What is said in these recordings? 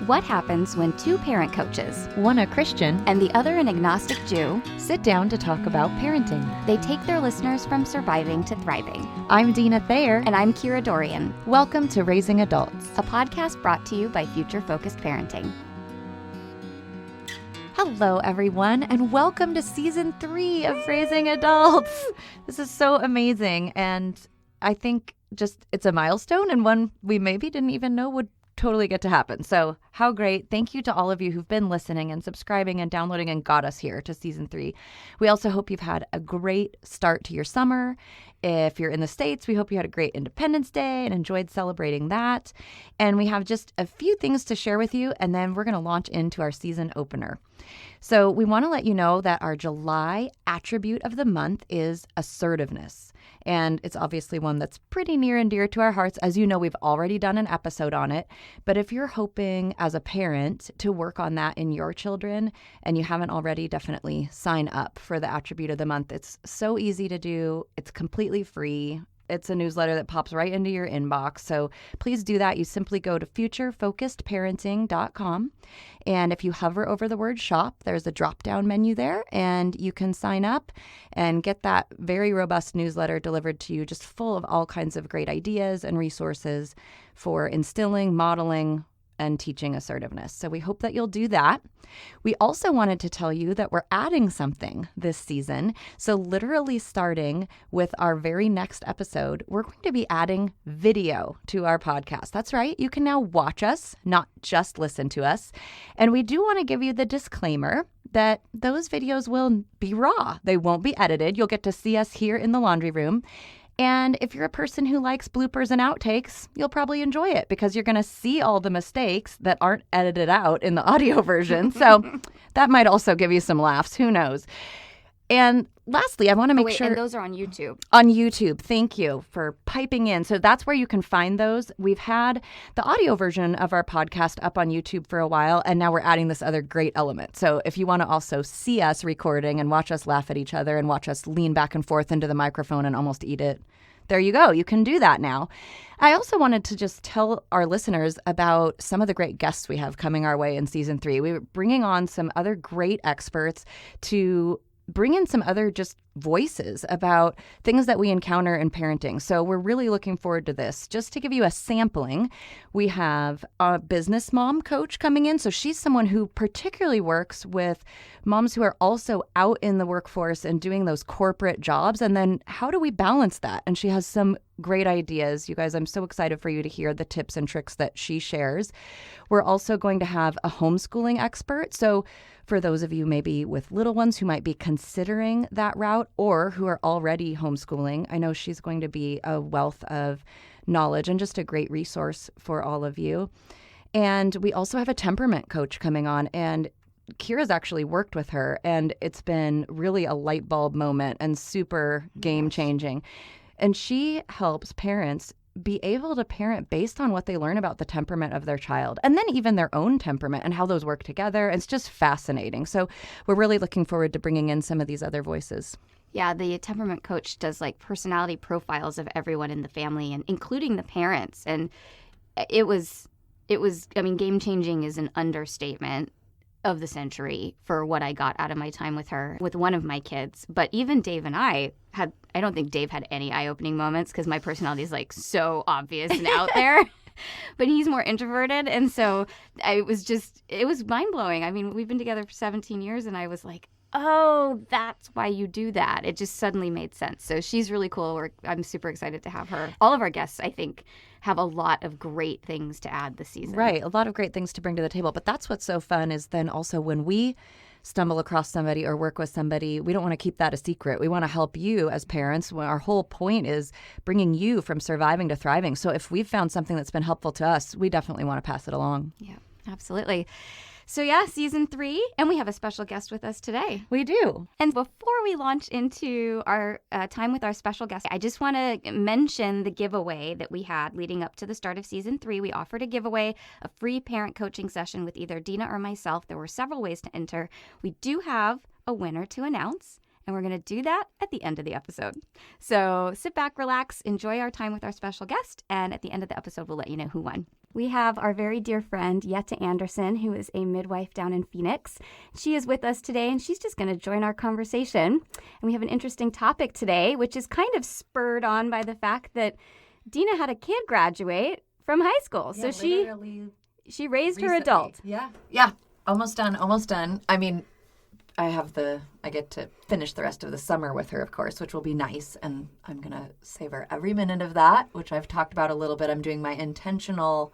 What happens when two parent coaches, one a Christian and the other an agnostic Jew, sit down to talk about parenting? They take their listeners from surviving to thriving. I'm Deana Thayer. And I'm Kira Dorian. Welcome to Raising Adults, a podcast brought to you by Future Focused Parenting. Hello, everyone, and welcome to Season 3 of Raising Adults. This is so amazing, and I think it's a milestone and one we maybe didn't even know would totally get to happen. So how great. Thank you to all of you who've been listening and subscribing and downloading and got us here to Season 3. We also hope you've had a great start to your summer. If you're in the States, we hope you had a great Independence Day and enjoyed celebrating that. And we have just a few things to share with you, and then we're going to launch into our season opener. So we want to let you know that our July attribute of the month is assertiveness. And it's obviously one that's pretty near and dear to our hearts. As you know, we've already done an episode on it. But if you're hoping as a parent to work on that in your children and you haven't already, definitely sign up for the attribute of the month. It's so easy to do. It's completely free. It's a newsletter that pops right into your inbox. So please do that. You simply go to futurefocusedparenting.com. And if you hover over the word shop, there's a drop-down menu there, and you can sign up and get that very robust newsletter delivered to you, just full of all kinds of great ideas and resources for instilling, modeling, and teaching assertiveness. So we hope that you'll do that. We also wanted to tell you that we're adding something this season. So literally starting with our very next episode, we're going to be adding video to our podcast. That's right. You can now watch us, not just listen to us. And we do want to give you the disclaimer that those videos will be raw. They won't be edited. You'll get to see us here in the laundry room. And if you're a person who likes bloopers and outtakes, you'll probably enjoy it because you're going to see all the mistakes that aren't edited out in the audio version. So that might also give you some laughs. Who knows? And lastly, I want to make sure. And those are on YouTube. On YouTube. Thank you for piping in. So that's where you can find those. We've had the audio version of our podcast up on YouTube for a while, and now we're adding this other great element. So if you want to also see us recording and watch us laugh at each other and watch us lean back and forth into the microphone and almost eat it, there you go. You can do that now. I also wanted to just tell our listeners about some of the great guests we have coming our way in Season 3. We're bringing on some other great experts to bring in some other just voices about things that we encounter in parenting. So we're really looking forward to this. Just to give you a sampling, we have a business mom coach coming in. So she's someone who particularly works with moms who are also out in the workforce and doing those corporate jobs. And then how do we balance that? And she has some great ideas. You guys, I'm so excited for you to hear the tips and tricks that she shares. We're also going to have a homeschooling expert. So for those of you maybe with little ones who might be considering that route or who are already homeschooling, I know she's going to be a wealth of knowledge and just a great resource for all of you. And we also have a temperament coach coming on, and Kira's actually worked with her, and it's been really a light bulb moment and super game-changing. And she helps parents be able to parent based on what they learn about the temperament of their child, and then even their own temperament and how those work together. It's just fascinating. So we're really looking forward to bringing in some of these other voices. Yeah, the temperament coach does like personality profiles of everyone in the family, and including the parents. And it was, I mean, game-changing is an understatement of the century for what I got out of my time with her, with one of my kids. But even Dave and I don't think Dave had any eye-opening moments because my personality is like so obvious and out there. But he's more introverted. And so it was mind-blowing. I mean, we've been together for 17 years and I was like, oh, that's why you do that. It just suddenly made sense. So she's really cool. I'm super excited to have her. All of our guests, I think, have a lot of great things to add this season. Right. A lot of great things to bring to the table. But that's what's so fun is then also when we stumble across somebody or work with somebody, we don't want to keep that a secret. We want to help you as parents. Our whole point is bringing you from surviving to thriving. So if we've found something that's been helpful to us, we definitely want to pass it along. Yeah, absolutely. So yeah, Season 3, and we have a special guest with us today. We do. And before we launch into our time with our special guest, I just want to mention the giveaway that we had leading up to the start of Season 3. We offered a giveaway, a free parent coaching session with either Deana or myself. There were several ways to enter. We do have a winner to announce. And we're going to do that at the end of the episode. So sit back, relax, enjoy our time with our special guest. And at the end of the episode, we'll let you know who won. We have our very dear friend, Jetta Anderson, who is a midwife down in Phoenix. She is with us today, and she's just going to join our conversation. And we have an interesting topic today, which is kind of spurred on by the fact that Deana had a kid graduate from high school. Yeah, so she raised her recently. adult. Yeah. Almost done. I mean, I get to finish the rest of the summer with her, of course, which will be nice. And I'm going to savor every minute of that, which I've talked about a little bit. I'm doing my intentional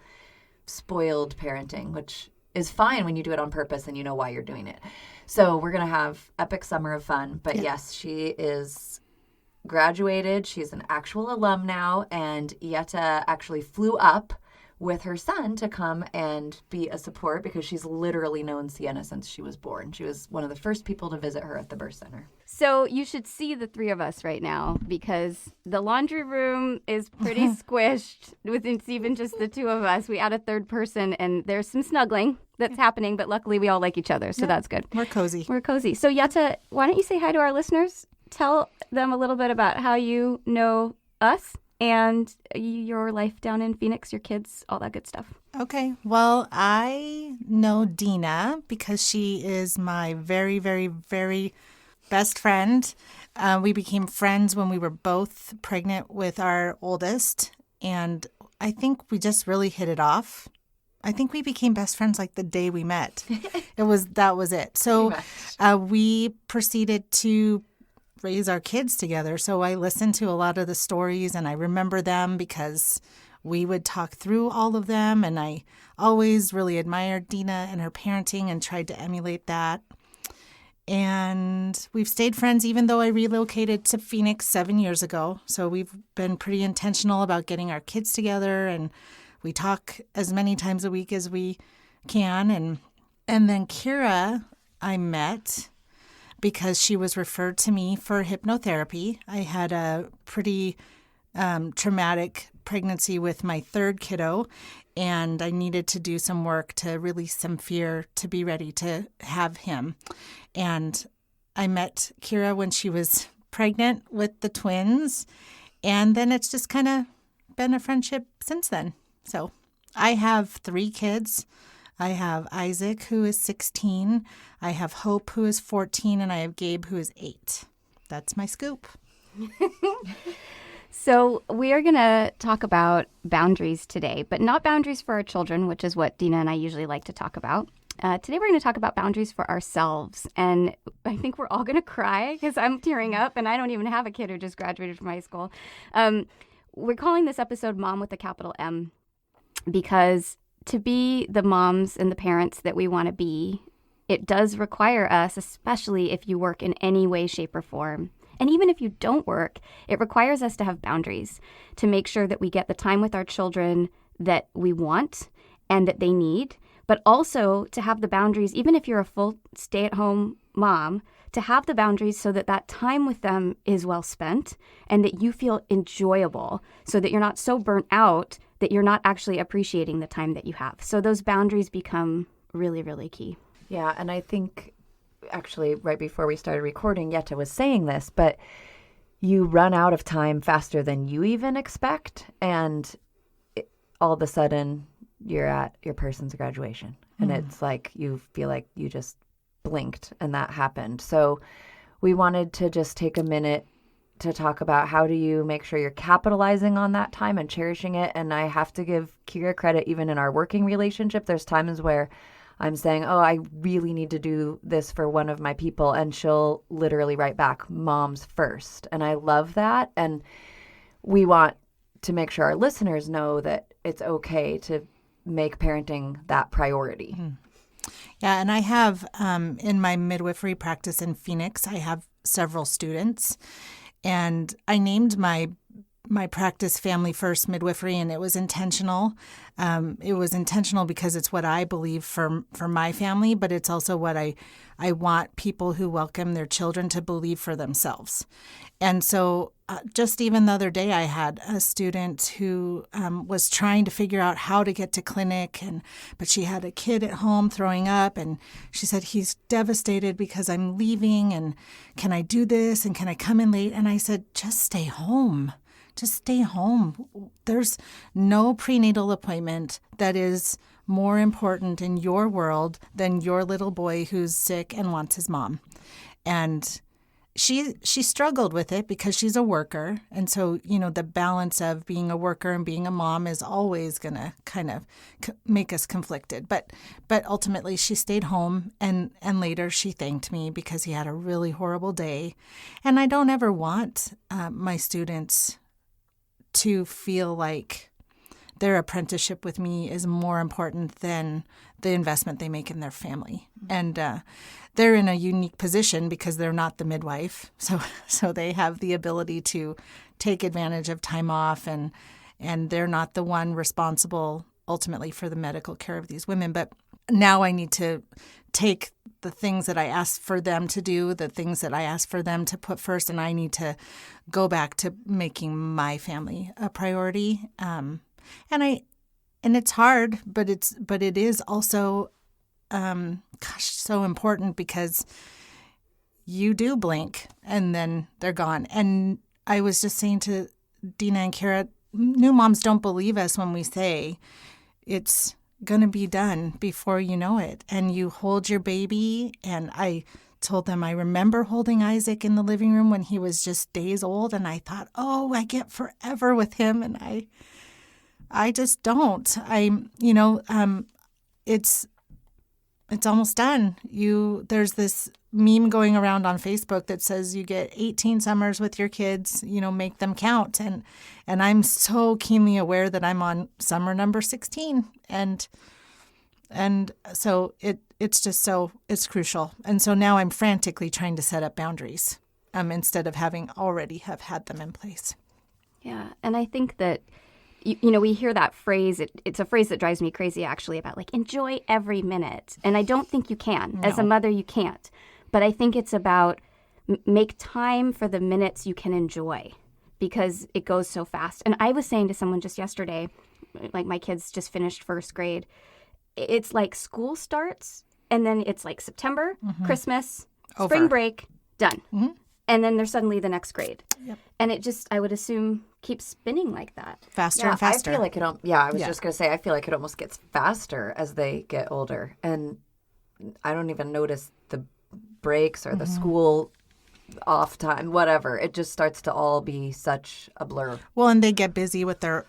spoiled parenting, which is fine when you do it on purpose and you know why you're doing it. So we're going to have epic summer of fun. But yes, she is graduated. She's an actual alum now. And Jetta actually flew up with her son to come and be a support because she's literally known Sienna since she was born. She was one of the first people to visit her at the birth center. So you should see the three of us right now because the laundry room is pretty squished with it's even just the two of us. We add a third person and there's some snuggling that's happening, but luckily we all like each other, so that's good. We're cozy. So Jetta, why don't you say hi to our listeners? Tell them a little bit about how you know us and your life down in Phoenix, your kids, all that good stuff. Okay. Well, I know Deana because she is my very, very, very best friend. We became friends when we were both pregnant with our oldest, and I think we just really hit it off. I think we became best friends like the day we met. That was it. So we proceeded to raise our kids together. So I listened to a lot of the stories and I remember them because we would talk through all of them. And I always really admired Deana and her parenting and tried to emulate that. And we've stayed friends even though I relocated to Phoenix 7 years ago. So we've been pretty intentional about getting our kids together, and we talk as many times a week as we can. And then Kira, I met because she was referred to me for hypnotherapy. I had a pretty traumatic pregnancy with my third kiddo, and I needed to do some work to release some fear to be ready to have him. And I met Kira when she was pregnant with the twins, and then it's just kind of been a friendship since then. So I have 3 kids. I have Isaac, who is 16. I have Hope, who is 14. And I have Gabe, who is 8. That's my scoop. So we are going to talk about boundaries today, but not boundaries for our children, which is what Deana and I usually like to talk about. Today we're going to talk about boundaries for ourselves. And I think we're all going to cry because I'm tearing up and I don't even have a kid who just graduated from high school. We're calling this episode Mom with a capital M because to be the moms and the parents that we want to be, it does require us, especially if you work in any way, shape, or form. And even if you don't work, it requires us to have boundaries to make sure that we get the time with our children that we want and that they need, but also to have the boundaries, even if you're a full stay-at-home mom, to have the boundaries so that that time with them is well spent and that you feel enjoyable so that you're not so burnt out that you're not actually appreciating the time that you have. So those boundaries become really, really key. Yeah, and I think actually right before we started recording, Jetta was saying this, but you run out of time faster than you even expect, and all of a sudden you're at your person's graduation, and it's like you feel like you just blinked and that happened. So we wanted to just take a minute to talk about how do you make sure you're capitalizing on that time and cherishing it. And I have to give Kira credit, even in our working relationship, there's times where I'm saying, oh, I really need to do this for one of my people. And she'll literally write back, mom's first. And I love that. And we want to make sure our listeners know that it's okay to make parenting that priority. Yeah, and I have, in my midwifery practice in Phoenix, I have several students. And I named my my practice family first midwifery, and it was intentional. It was intentional because it's what I believe for my family, but it's also what I want people who welcome their children to believe for themselves. And so just even the other day, I had a student who was trying to figure out how to get to clinic, but she had a kid at home throwing up, and she said, he's devastated because I'm leaving, and can I do this, and can I come in late? And I said, just stay home. Just stay home. There's no prenatal appointment that is more important in your world than your little boy who's sick and wants his mom. And she struggled with it because she's a worker. And so, the balance of being a worker and being a mom is always going to kind of make us conflicted. But ultimately, she stayed home, and later she thanked me because he had a really horrible day. And I don't ever want my students to feel like their apprenticeship with me is more important than the investment they make in their family. And they're in a unique position because they're not the midwife. So they have the ability to take advantage of time off, and they're not the one responsible ultimately for the medical care of these women. But now I need to take the things that I asked for them to do, the things that I asked for them to put first, and I need to go back to making my family a priority. And it's hard, but it is also, so important because you do blink and then they're gone. And I was just saying to Deana and Kira, new moms don't believe us when we say it's going to be done before you know it. And you hold your baby. And I told them I remember holding Isaac in the living room when he was just days old. And I thought, I get forever with him. And I just don't. It's almost done. There's this meme going around on Facebook that says you get 18 summers with your kids, make them count. And I'm so keenly aware that I'm on summer number 16. And so it's crucial. And so now I'm frantically trying to set up boundaries instead of having already have had them in place. Yeah. And I think that, we hear that phrase. It's a phrase that drives me crazy, actually, about enjoy every minute. And I don't think you can. No. As a mother, you can't. But I think it's about make time for the minutes you can enjoy because it goes so fast. And I was saying to someone just yesterday, my kids just finished first grade. It's like school starts and then it's like September, Christmas, spring break, done. Mm-hmm. And then they're suddenly the next grade. Yep. And it just, I would assume, keeps spinning like that. Faster and faster. I feel like I was just going to say, I feel like it almost gets faster as they get older. And I don't even notice the breaks or the school off time, whatever. It just starts to all be such a blur. Well, and they get busy with their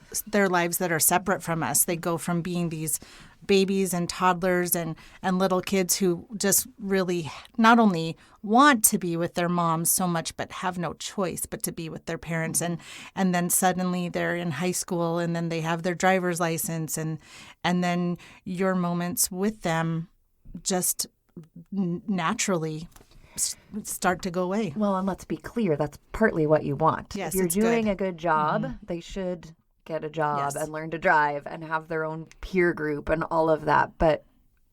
lives that are separate from us. They go from being these babies and toddlers and little kids who just really not only want to be with their moms so much but have no choice but to be with their parents, and then suddenly they're in high school and then they have their driver's license and then your moments with them just naturally start to go away. Well, and let's be clear, that's partly what you want. Yes, if you're doing good. A good job, they should get a job and learn to drive and have their own peer group and all of that. But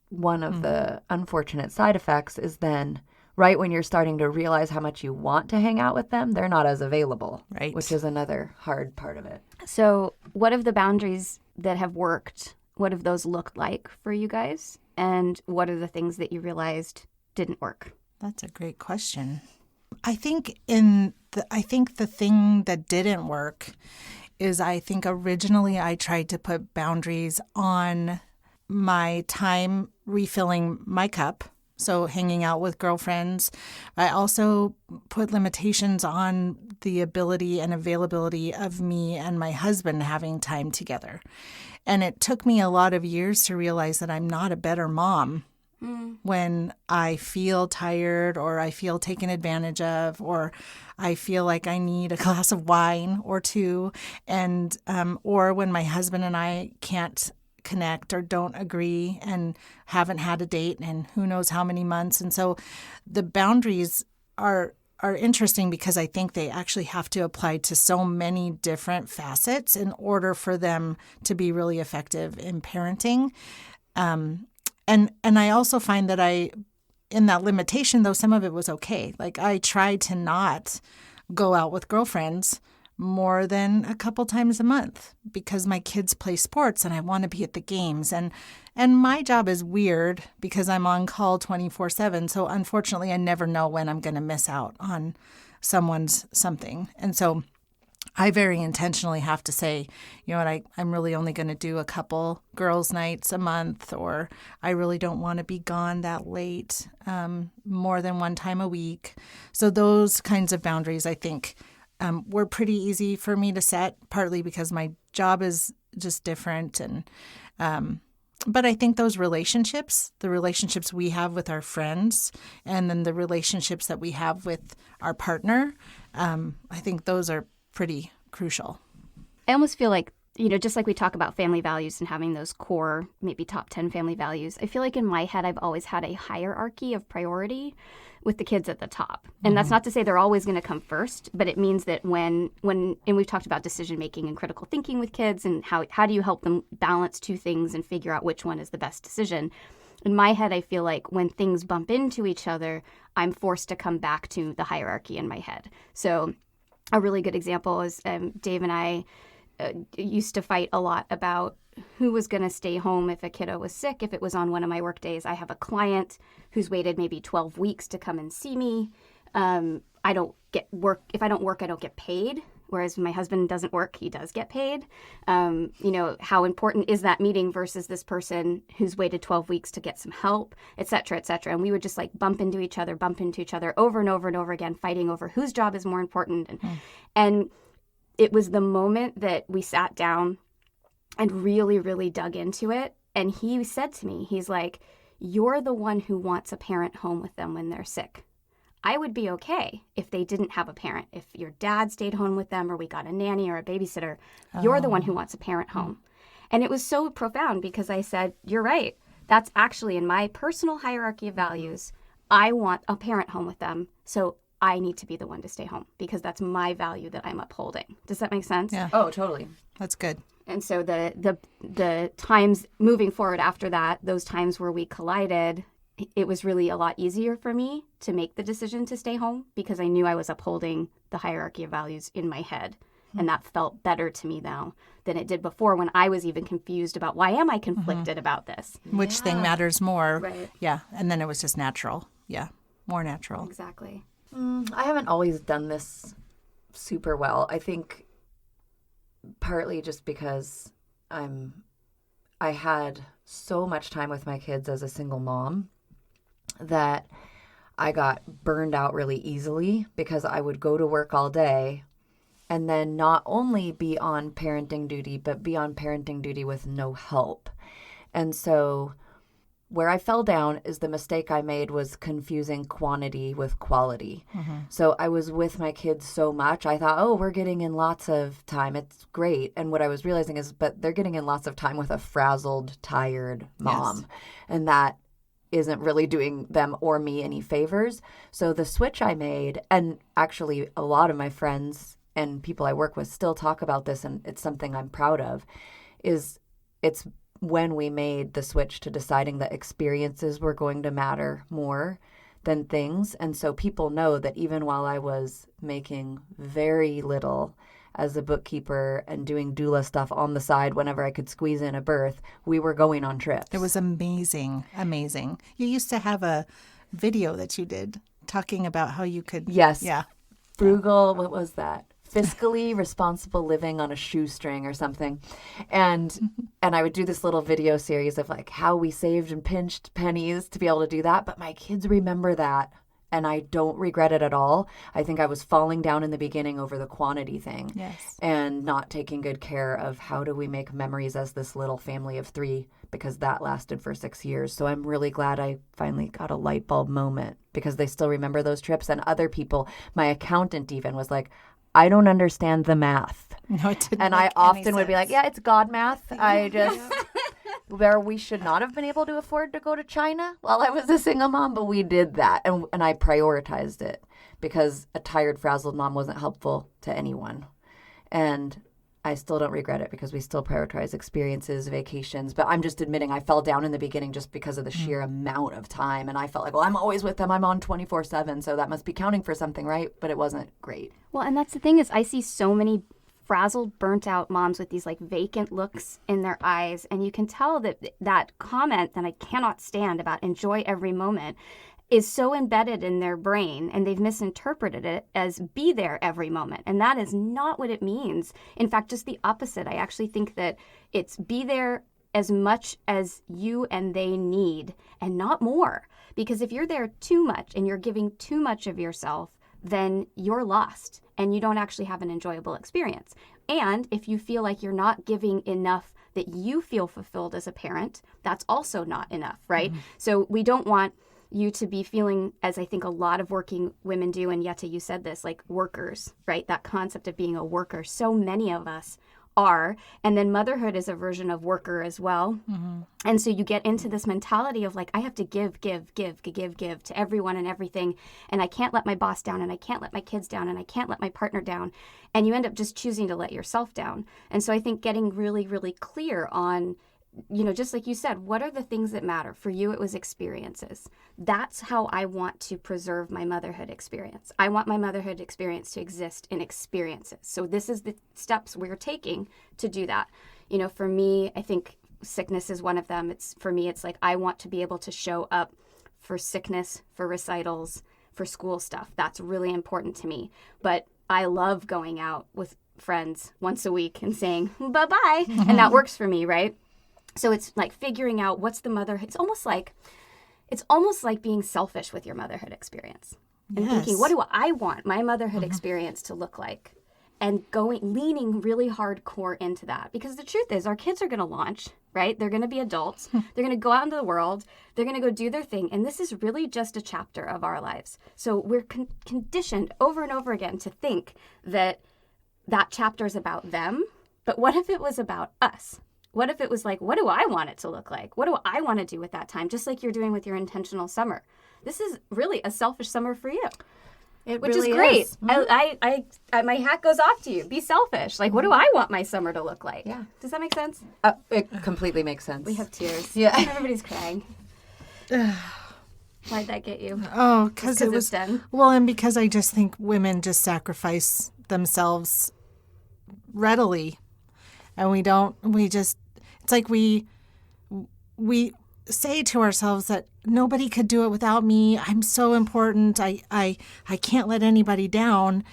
one of the unfortunate side effects is then right when you're starting to realize how much you want to hang out with them, they're not as available, right? Which is another hard part of it. So what of the boundaries that have worked? What have those looked like for you guys? And what are the things that you realized didn't work? That's a great question. I think the thing that didn't work is I think originally I tried to put boundaries on my time refilling my cup, so hanging out with girlfriends. I also put limitations on the ability and availability of me and my husband having time together. And it took me a lot of years to realize that I'm not a better mom when I feel tired or I feel taken advantage of or I feel like I need a glass of wine or two, and or when my husband and I can't connect or don't agree and haven't had a date in who knows how many months. And so the boundaries are are interesting because I think they actually have to apply to so many different facets in order for them to be really effective in parenting. And I also find that in that limitation, though, some of it was okay. Like I tried to not go out with girlfriends more than a couple times a month because my kids play sports and I want to be at the games. And my job is weird because I'm on call 24/7. So unfortunately, I never know when I'm going to miss out on someone's something. And so I very intentionally have to say, you know what, I'm really only going to do a couple girls' nights a month, or I really don't want to be gone that late more than one time a week. So those kinds of boundaries, I think, were pretty easy for me to set, partly because my job is just different. But I think those relationships, the relationships we have with our friends, and then the relationships that we have with our partner, I think those are pretty crucial. I almost feel like, just like we talk about family values and having those core, maybe top 10 family values, I feel like in my head, I've always had a hierarchy of priority with the kids at the top. And that's not to say they're always going to come first, but it means that when and we've talked about decision making and critical thinking with kids and how do you help them balance two things and figure out which one is the best decision. In my head, I feel like when things bump into each other, I'm forced to come back to the hierarchy in my head. So a really good example is Dave and I used to fight a lot about who was going to stay home if a kiddo was sick, if it was on one of my work days. I have a client who's waited maybe 12 weeks to come and see me. I don't get work. If I don't work, I don't get paid. Whereas when my husband doesn't work, he does get paid. How important is that meeting versus this person who's waited 12 weeks to get some help, et cetera, et cetera. And we would just like bump into each other over and over and over again, fighting over whose job is more important. And it was the moment that we sat down and really, really dug into it. And he said to me, he's like, you're the one who wants a parent home with them when they're sick. I would be okay if they didn't have a parent. If your dad stayed home with them or we got a nanny or a babysitter, you're the one who wants a parent home. And it was so profound because I said, you're right. That's actually in my personal hierarchy of values. I want a parent home with them. So I need to be the one to stay home because that's my value that I'm upholding. Does that make sense? Yeah. Oh, totally. That's good. And so the times moving forward after that, those times where we collided, it was really a lot easier for me to make the decision to stay home because I knew I was upholding the hierarchy of values in my head. And that felt better to me now than it did before when I was even confused about why am I conflicted about this? Which thing matters more? Right. Yeah. And then it was just natural. Yeah. More natural. Exactly. I haven't always done this super well. I think partly just because I had so much time with my kids as a single mom that I got burned out really easily because I would go to work all day and then not only be on parenting duty, but be on parenting duty with no help. And so where I fell down is the mistake I made was confusing quantity with quality. So I was with my kids so much. I thought, oh, we're getting in lots of time. It's great. And what I was realizing is, but they're getting in lots of time with a frazzled, tired mom. Yes. And that isn't really doing them or me any favors. So the switch I made, and actually a lot of my friends and people I work with still talk about this, and it's something I'm proud of, is it's when we made the switch to deciding that experiences were going to matter more than things. And so people know that even while I was making very little as a bookkeeper and doing doula stuff on the side whenever I could squeeze in a birth, we were going on trips. It was amazing. Amazing. You used to have a video that you did talking about how you could... Yes. Yeah. Frugal, what was that? Fiscally responsible living on a shoestring or something. And I would do this little video series of like how we saved and pinched pennies to be able to do that. But my kids remember that. And I don't regret it at all. I think I was falling down in the beginning over the quantity thing. Yes. And not taking good care of how do we make memories as this little family of 3, because that lasted for 6 years. So I'm really glad I finally got a light bulb moment because they still remember those trips. And other people, my accountant even was like, I don't understand the math. No, it didn't. And I often would be like, yeah, it's God math. I just where we should not have been able to afford to go to China while I was a single mom, but we did that. And I prioritized it because a tired, frazzled mom wasn't helpful to anyone. And I still don't regret it because we still prioritize experiences, vacations. But I'm just admitting I fell down in the beginning just because of the sheer amount of time. And I felt like, well, I'm always with them. I'm on 24/7. So that must be counting for something, right? But it wasn't great. Well, and that's the thing is I see so many frazzled, burnt out moms with these like vacant looks in their eyes. And you can tell that that comment that I cannot stand about enjoy every moment is so embedded in their brain, and they've misinterpreted it as be there every moment. And that is not what it means. In fact, just the opposite. I actually think that it's be there as much as you and they need and not more. Because if you're there too much and you're giving too much of yourself, then you're lost and you don't actually have an enjoyable experience. And if you feel like you're not giving enough that you feel fulfilled as a parent, that's also not enough, right? So we don't want you to be feeling, as I think a lot of working women do, and Jetta, you said this, like workers, right? That concept of being a worker. So many of us are. And then motherhood is a version of worker as well. And so you get into this mentality of like, I have to give to everyone and everything. And I can't let my boss down, and I can't let my kids down, and I can't let my partner down. And you end up just choosing to let yourself down. And so I think getting really, really clear on, you know, just like you said, what are the things that matter? For you, it was experiences. That's how I want to preserve my motherhood experience. I want my motherhood experience to exist in experiences. So this is the steps we're taking to do that. You know, for me, I think sickness is one of them. For me, it's like I want to be able to show up for sickness, for recitals, for school stuff. That's really important to me. But I love going out with friends once a week and saying bye-bye. And that works for me, right? So it's like figuring out what's the motherhood. It's almost like being selfish with your motherhood experience and thinking, what do I want my motherhood experience to look like? And leaning really hardcore into that. Because the truth is our kids are going to launch, right? They're going to be adults. They're going to go out into the world. They're going to go do their thing. And this is really just a chapter of our lives. So we're conditioned over and over again to think that that chapter is about them. But what if it was about us? What if it was like, what do I want it to look like? What do I want to do with that time? Just like you're doing with your intentional summer. This is really a selfish summer for you, which really is great. Is. I my hat goes off to you. Be selfish. Like, what do I want my summer to look like? Yeah. Does that make sense? It completely makes sense. We have tears. Yeah. Everybody's crying. Why'd that get you? Oh, because it was done. Well, and because I just think women just sacrifice themselves readily. And it's like we say to ourselves that nobody could do it without me. I'm so important. I can't let anybody down.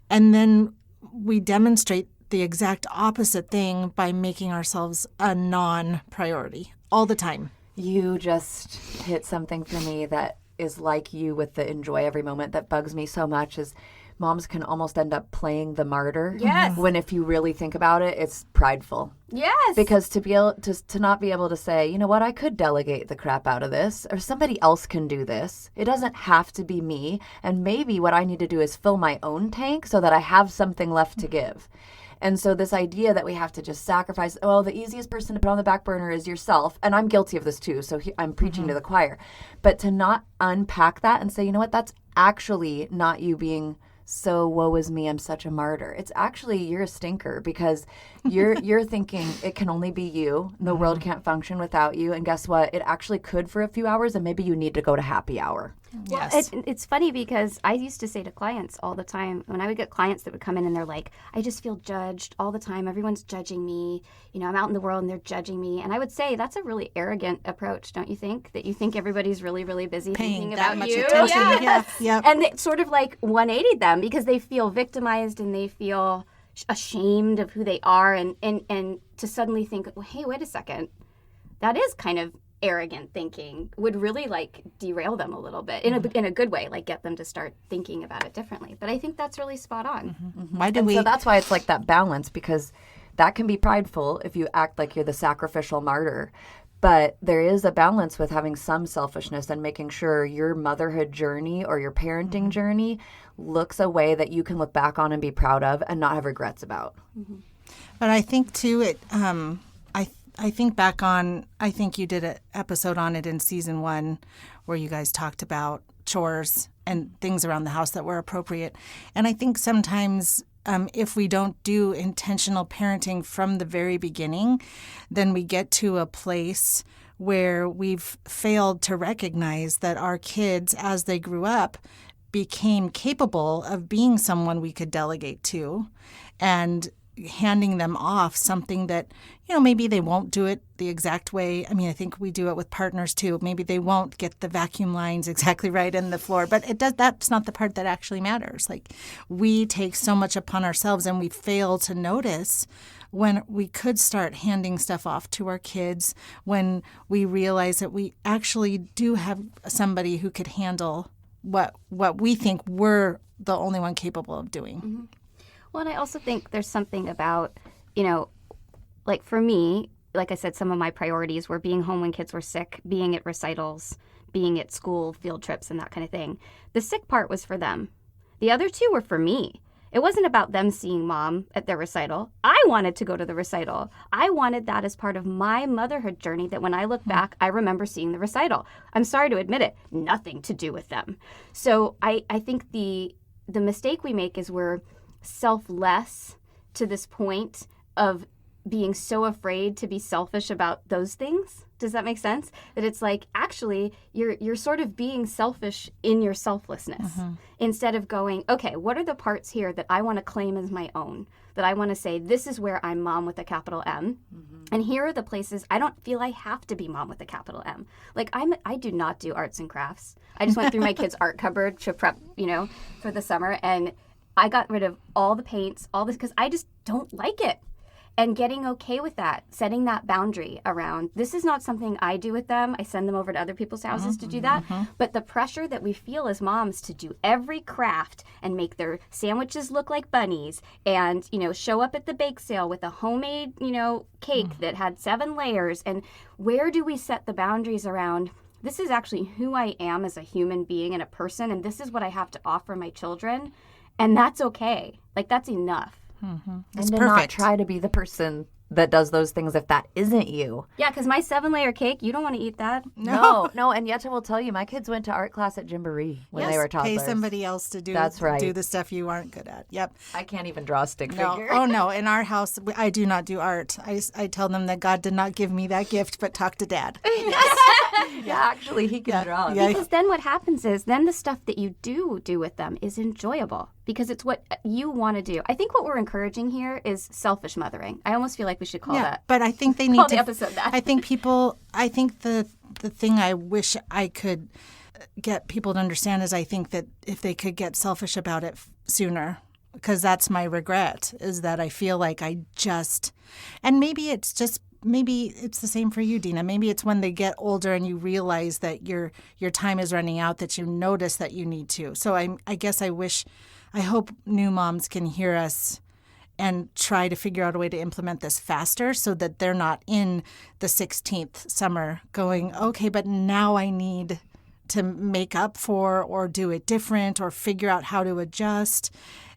And then we demonstrate the exact opposite thing by making ourselves a non-priority all the time. You just hit something for me that is like you with the enjoy every moment that bugs me so much is moms can almost end up playing the martyr. Yes. When if you really think about it, it's prideful. Yes. Because to be able to not be able to say, you know what, I could delegate the crap out of this, or somebody else can do this. It doesn't have to be me. And maybe what I need to do is fill my own tank so that I have something left to give. And so this idea that we have to just sacrifice, the easiest person to put on the back burner is yourself. And I'm guilty of this too. So I'm preaching to the choir. But to not unpack that and say, you know what, that's actually not you being so woe is me, I'm such a martyr. It's actually you're a stinker because you're thinking it can only be you. The world can't function without you. And guess what? It actually could for a few hours, and maybe you need to go to happy hour. Yes. Well, it's funny because I used to say to clients all the time, when I would get clients that would come in and they're like, I just feel judged all the time. Everyone's judging me. You know, I'm out in the world and they're judging me. And I would say that's a really arrogant approach, don't you think? That you think everybody's really, really busy thinking about much you. attention. Yes. Yep. And it sort of like 180 them because they feel victimized and they feel ashamed of who they are. And to suddenly think, well, hey, wait a second. That is kind of arrogant thinking would really like derail them a little bit in a good way, like get them to start thinking about it differently. But I think that's really spot on. So that's why it's like that balance, because that can be prideful if you act like you're the sacrificial martyr. But there is a balance with having some selfishness and making sure your motherhood journey or your parenting journey looks a way that you can look back on and be proud of and not have regrets about. But I think too, I think back on, I think you did an episode on it in season 1 where you guys talked about chores and things around the house that were appropriate. And I think sometimes if we don't do intentional parenting from the very beginning, then we get to a place where we've failed to recognize that our kids, as they grew up, became capable of being someone we could delegate to and handing them off something that, maybe they won't do it the exact way. I mean, I think we do it with partners too. Maybe they won't get the vacuum lines exactly right in the floor, but that's not the part that actually matters. Like, we take so much upon ourselves and we fail to notice when we could start handing stuff off to our kids, when we realize that we actually do have somebody who could handle what we think we're the only one capable of doing. Mm-hmm. Well, and I also think there's something about, like for me, like I said, some of my priorities were being home when kids were sick, being at recitals, being at school, field trips, and that kind of thing. The sick part was for them. The other 2 were for me. It wasn't about them seeing mom at their recital. I wanted to go to the recital. I wanted that as part of my motherhood journey, that when I look back, I remember seeing the recital. I'm sorry to admit it, nothing to do with them. So I think the mistake we make is we're selfless to this point of being so afraid to be selfish about those things. Does that make sense? That it's like, actually, you're sort of being selfish in your selflessness, instead of going, okay, what are the parts here that I want to claim as my own? That I want to say, this is where I'm mom with a capital M. And here are the places I don't feel I have to be mom with a capital M. Like, I do not do arts and crafts. I just went through my kids' art cupboard to prep, for the summer. And I got rid of all the paints, all this, because I just don't like it. And getting okay with that, setting that boundary around, this is not something I do with them. I send them over to other people's houses to do that. But the pressure that we feel as moms to do every craft and make their sandwiches look like bunnies and, show up at the bake sale with a homemade, cake that had 7 layers. And where do we set the boundaries around, this is actually who I am as a human being and a person, and this is what I have to offer my children. And that's okay. Like, that's enough. And to not try to be the person that does those things if that isn't you. Yeah, because my 7-layer cake, you don't want to eat that. No. And Jetta will tell you, my kids went to art class at Gymboree when they were toddlers. Pay somebody else to do the stuff you aren't good at. Yep. I can't even draw a stick figure. Oh, no. In our house, I do not do art. I tell them that God did not give me that gift, but talk to Dad. Yeah, actually, he can draw. Yeah. Because then what happens is, then the stuff that you do with them is enjoyable because it's what you want to do. I think what we're encouraging here is selfish mothering. I almost feel like we should call that. But I think they need call the episode that. I think the thing I wish I could get people to understand is I think that if they could get selfish about it sooner, because that's my regret, is that I feel like and maybe it's the same for you, Deana. Maybe it's when they get older and you realize that your time is running out that you notice that you need to. So I hope new moms can hear us and try to figure out a way to implement this faster so that they're not in the 16th summer going, okay, but now I need to make up for or do it different or figure out how to adjust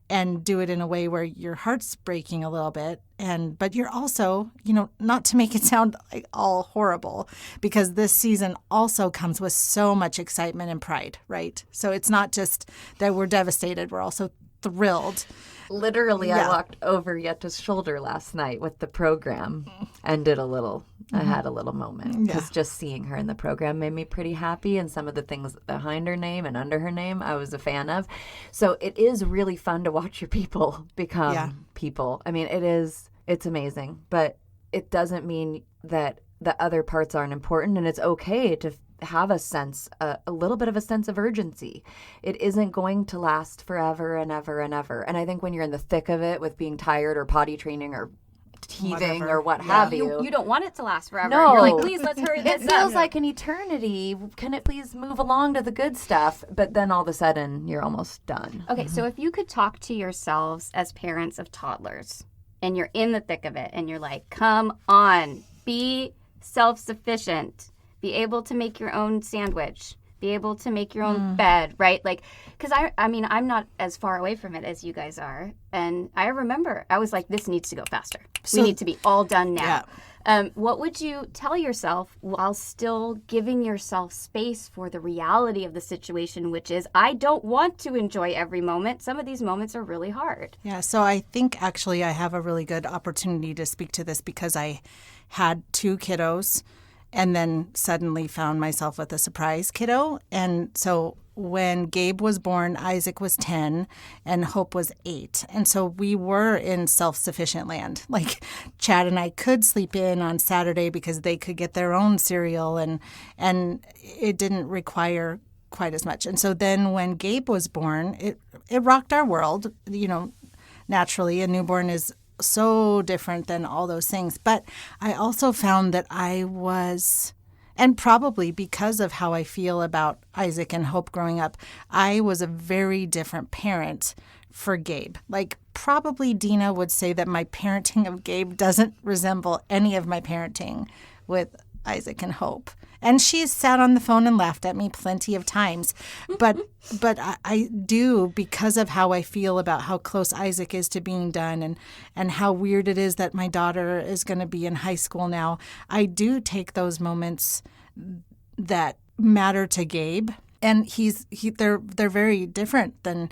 and do it in a way where your heart's breaking a little bit. But you're also, not to make it sound like all horrible, because this season also comes with so much excitement and pride, right? So it's not just that we're devastated, we're also thrilled. Literally, I walked over Jetta's shoulder last night with the program and I had a little moment because just seeing her in the program made me pretty happy, and some of the things behind her name and under her name I was a fan of. So it is really fun to watch your people become people. I mean, it's amazing, but it doesn't mean that the other parts aren't important, and it's okay to have a little bit of a sense of urgency. It isn't going to last forever and ever and ever. And I think when you're in the thick of it with being tired or potty training or teething or what have you. You don't want it to last forever. No. You're like, please, let's hurry this up. It feels like an eternity. Can it please move along to the good stuff? But then all of a sudden, you're almost done. Okay, so if you could talk to yourselves as parents of toddlers, and you're in the thick of it, and you're like, come on, be self-sufficient. Be able to make your own sandwich. Be able to make your own bed, right? Like, because I'm not as far away from it as you guys are. And I remember I was like, this needs to go faster. We need to be all done now. What would you tell yourself while still giving yourself space for the reality of the situation, which is, I don't want to enjoy every moment. Some of these moments are really hard. Yeah, so I think actually I have a really good opportunity to speak to this because I had 2 kiddos and then suddenly found myself with a surprise kiddo. And so when Gabe was born, Isaac was 10 and Hope was 8. And so we were in self-sufficient land. Like Chad and I could sleep in on Saturday because they could get their own cereal and it didn't require quite as much. And so then when Gabe was born, it rocked our world. Naturally, a newborn is so different than all those things. But I also found that I was, and probably because of how I feel about Isaac and Hope growing up, I was a very different parent for Gabe. Like probably Deana would say that my parenting of Gabe doesn't resemble any of my parenting with Isaac and Hope. And she's sat on the phone and laughed at me plenty of times. But I do, because of how I feel about how close Isaac is to being done and how weird it is that my daughter is going to be in high school now, I do take those moments that matter to Gabe. And they're very different than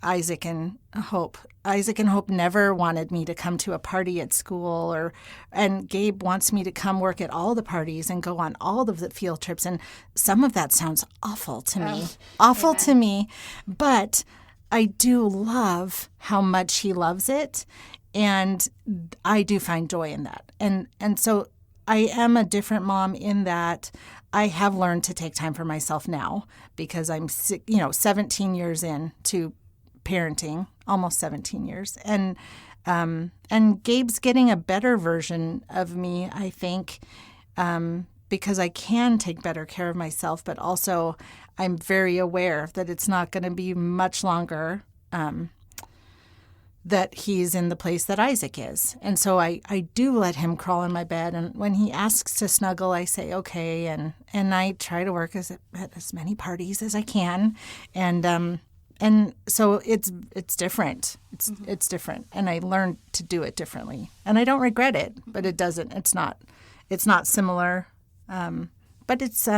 Isaac and Hope. Isaac and Hope never wanted me to come to a party at school, and Gabe wants me to come work at all the parties and go on all of the field trips. And some of that sounds awful to me, to me. But I do love how much he loves it, and I do find joy in that. And so I am a different mom in that I have learned to take time for myself now because I'm 17 years into parenting, almost 17 years. And Gabe's getting a better version of me, I think, because I can take better care of myself, but also I'm very aware that it's not going to be much longer that he's in the place that Isaac is. And so I do let him crawl in my bed. And when he asks to snuggle, I say, okay. And I try to work at as many parties as I can. And so it's different. It's different, and I learned to do it differently, and I don't regret it. But it's not similar, but it's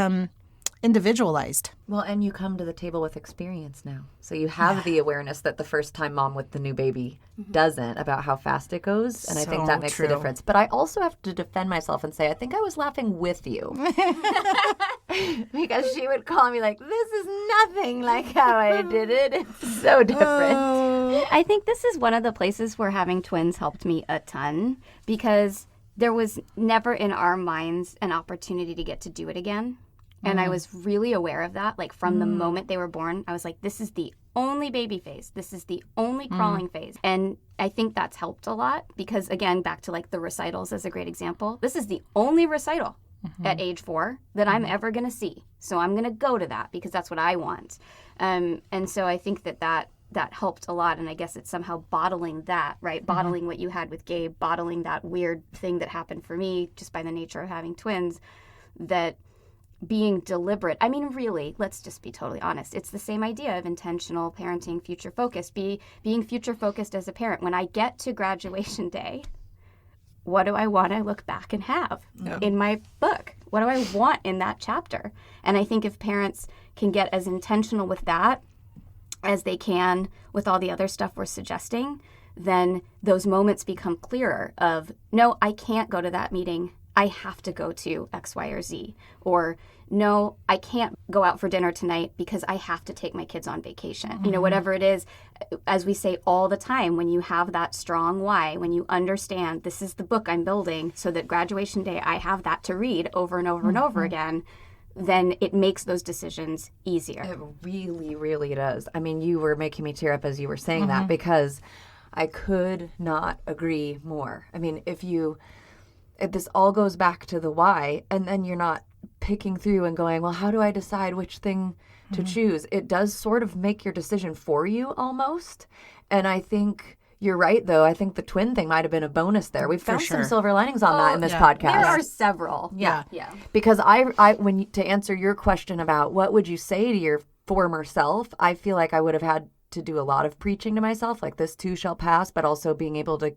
individualized. Well, and you come to the table with experience now, so you have the awareness that the first time mom with the new baby doesn't, about how fast it goes, and I think that makes a difference. But I also have to defend myself and say I think I was laughing with you because she would call me like, "This is nothing like how I did it. It's so different." I think this is one of the places where having twins helped me a ton, because there was never in our minds an opportunity to get to do it again. And I was really aware of that. Like from the moment they were born, I was like, this is the only baby phase. This is the only crawling phase. And I think that's helped a lot because, again, back to like the recitals as a great example. This is the only recital at age 4 that I'm ever going to see. So I'm going to go to that because that's what I want. And so I think that helped a lot. And I guess it's somehow bottling that, right? Bottling what you had with Gabe, bottling that weird thing that happened for me just by the nature of having twins, that being deliberate. I mean, really, let's just be totally honest. It's the same idea of intentional parenting, future focused, being future focused as a parent. When I get to graduation day, what do I want to look back and have in my book? What do I want in that chapter? And I think if parents can get as intentional with that as they can with all the other stuff we're suggesting, then those moments become clearer of, no, I can't go to that meeting. I have to go to X, Y, or Z. Or, no, I can't go out for dinner tonight because I have to take my kids on vacation. Whatever it is, as we say all the time, when you have that strong why, when you understand this is the book I'm building so that graduation day I have that to read over and over and over again, then it makes those decisions easier. It really, really does. I mean, you were making me tear up as you were saying that, because I could not agree more. I mean, if this all goes back to the why, and then you're not picking through and going, well, how do I decide which thing to choose? It does sort of make your decision for you almost. And I think you're right, though. I think the twin thing might have been a bonus there. We've found some silver linings on that in this podcast. There are several. Yeah. Because to answer your question about what would you say to your former self, I feel like I would have had to do a lot of preaching to myself, like this too shall pass, but also being able to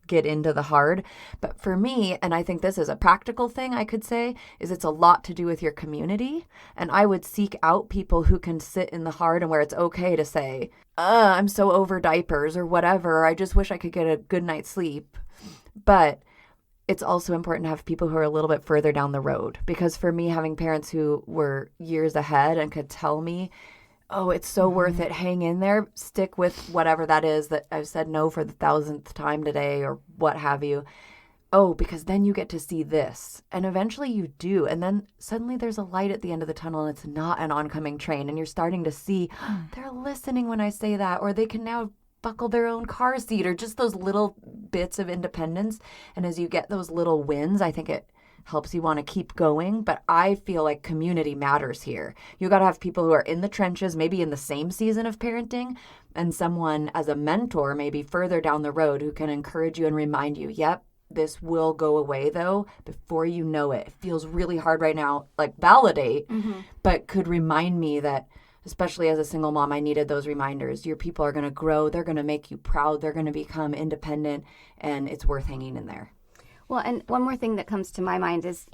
get into the hard. But for me, and I think this is a practical thing I could say, is it's a lot to do with your community. And I would seek out people who can sit in the hard and where it's okay to say, I'm so over diapers or whatever. I just wish I could get a good night's sleep. But it's also important to have people who are a little bit further down the road. Because for me, having parents who were years ahead and could tell me, oh, it's so worth it. Hang in there. Stick with whatever that is that I've said no for the 1,000th time today or what have you. Oh, because then you get to see this. And eventually you do. And then suddenly there's a light at the end of the tunnel and it's not an oncoming train. And you're starting to see they're listening when I say that, or they can now buckle their own car seat, or just those little bits of independence. And as you get those little wins, I think it helps you want to keep going. But I feel like community matters here. You got to have people who are in the trenches, maybe in the same season of parenting, and someone as a mentor, maybe further down the road, who can encourage you and remind you, yep, this will go away though, before you know it. It feels really hard right now, like validate, but could remind me that, especially as a single mom, I needed those reminders. Your people are going to grow. They're going to make you proud. They're going to become independent, and it's worth hanging in there. Well, and one more thing that comes to my mind is,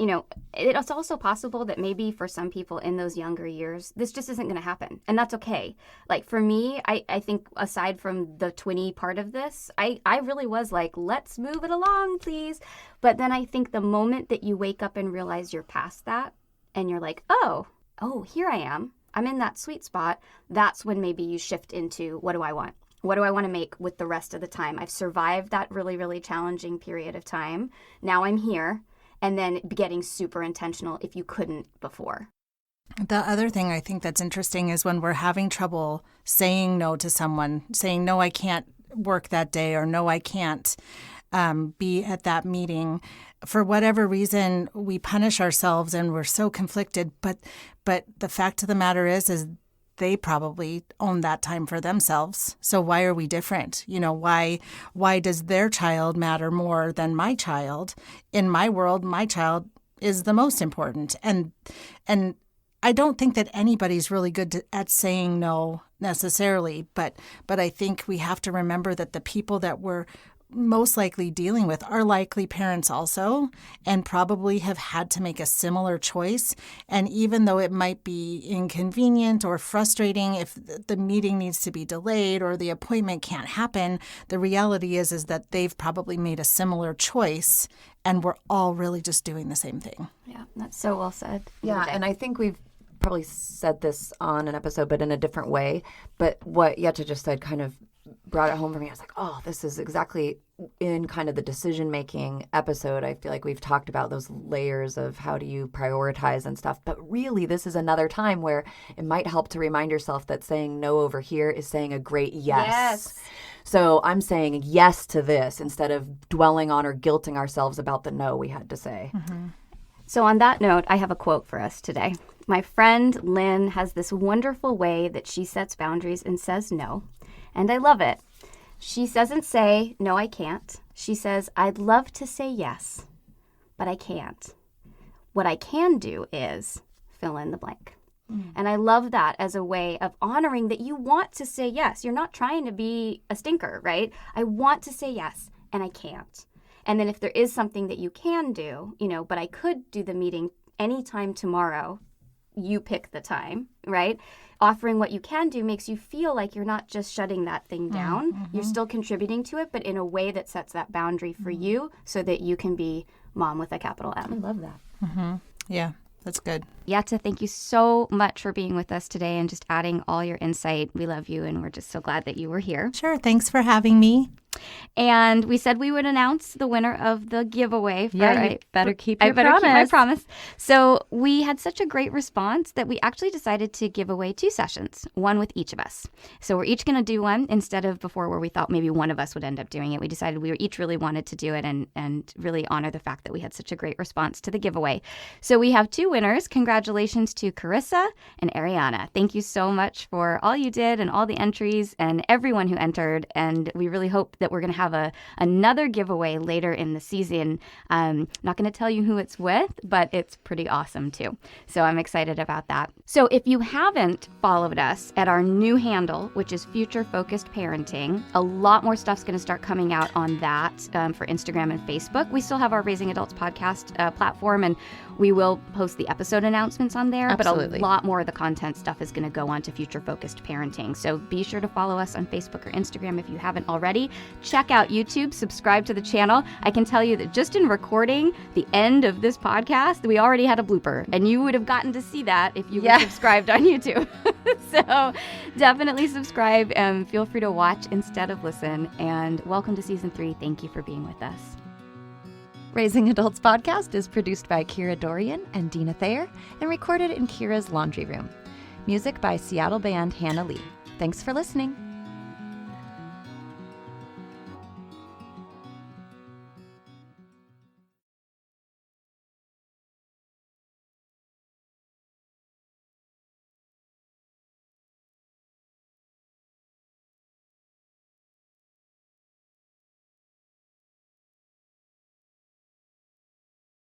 it's also possible that maybe for some people in those younger years, this just isn't going to happen. And that's okay. Like for me, I think aside from the twinny part of this, I really was like, let's move it along, please. But then I think the moment that you wake up and realize you're past that and you're like, oh, here I am. I'm in that sweet spot. That's when maybe you shift into, what do I want? What do I want to make with the rest of the time? I've survived that really, really challenging period of time. Now I'm here. And then getting super intentional if you couldn't before. The other thing I think that's interesting is when we're having trouble saying no to someone, saying, no, I can't work that day, or no, I can't be at that meeting. For whatever reason, we punish ourselves and we're so conflicted. But the fact of the matter is they probably own that time for themselves. So why are we different? Why does their child matter more than my child? In my world, my child is the most important. And I don't think that anybody's really good at saying no necessarily, but I think we have to remember that the people that we're most likely dealing with are likely parents also, and probably have had to make a similar choice. And even though it might be inconvenient or frustrating if the meeting needs to be delayed or the appointment can't happen, the reality is that they've probably made a similar choice, and we're all really just doing the same thing. Yeah, that's so well said. Yeah, and I think we've probably said this on an episode, but in a different way. But what Jetta just said kind of brought it home for me. I was like, oh, this is exactly in kind of the decision-making episode. I feel like we've talked about those layers of how do you prioritize and stuff. But really, this is another time where it might help to remind yourself that saying no over here is saying a great yes. So I'm saying yes to this instead of dwelling on or guilting ourselves about the no we had to say. Mm-hmm. So on that note, I have a quote for us today. My friend Lynn has this wonderful way that she sets boundaries and says no. And I love it. She doesn't say, no, I can't. She says, I'd love to say yes, but I can't. What I can do is fill in the blank. And I love that as a way of honoring that you want to say yes. You're not trying to be a stinker, right? I want to say yes, and I can't. And then if there is something that you can do, but I could do the meeting anytime tomorrow, you pick the time, right? Offering what you can do makes you feel like you're not just shutting that thing down. Mm-hmm. You're still contributing to it, but in a way that sets that boundary for you so that you can be mom with a capital M. I love that. Mm-hmm. Yeah, that's good. Jetta, thank you so much for being with us today and just adding all your insight. We love you, and we're just so glad that you were here. Sure. Thanks for having me. And we said we would announce the winner of the giveaway. You better keep your promise. Keep my promise. So we had such a great response that we actually decided to give away 2 sessions, one with each of us. So we're each going to do one instead of before where we thought maybe one of us would end up doing it. We decided we each really wanted to do it and really honor the fact that we had such a great response to the giveaway. So we have 2 winners. Congratulations to Carissa and Ariana. Thank you so much for all you did and all the entries and everyone who entered. And we really hope that that we're going to have another giveaway later in the season. Not going to tell you who it's with, but it's pretty awesome too. So I'm excited about that. So if you haven't followed us at our new handle, which is Future Focused Parenting, a lot more stuff's going to start coming out on that for Instagram and Facebook. We still have our Raising Adults podcast platform, and we will post the episode announcements on there. Absolutely. But a lot more of the content stuff is going to go on to Future Focused Parenting. So be sure to follow us on Facebook or Instagram if you haven't already. Check out YouTube, subscribe to the channel. I can tell you that just in recording the end of this podcast, we already had a blooper, and you would have gotten to see that if you were subscribed on YouTube. So definitely subscribe and feel free to watch instead of listen. And welcome to Season 3. Thank you for being with us. Raising Adults podcast is produced by Kira Dorian and Deana Thayer and recorded in Kira's laundry room. Music by Seattle band Hannah Lee. Thanks for listening.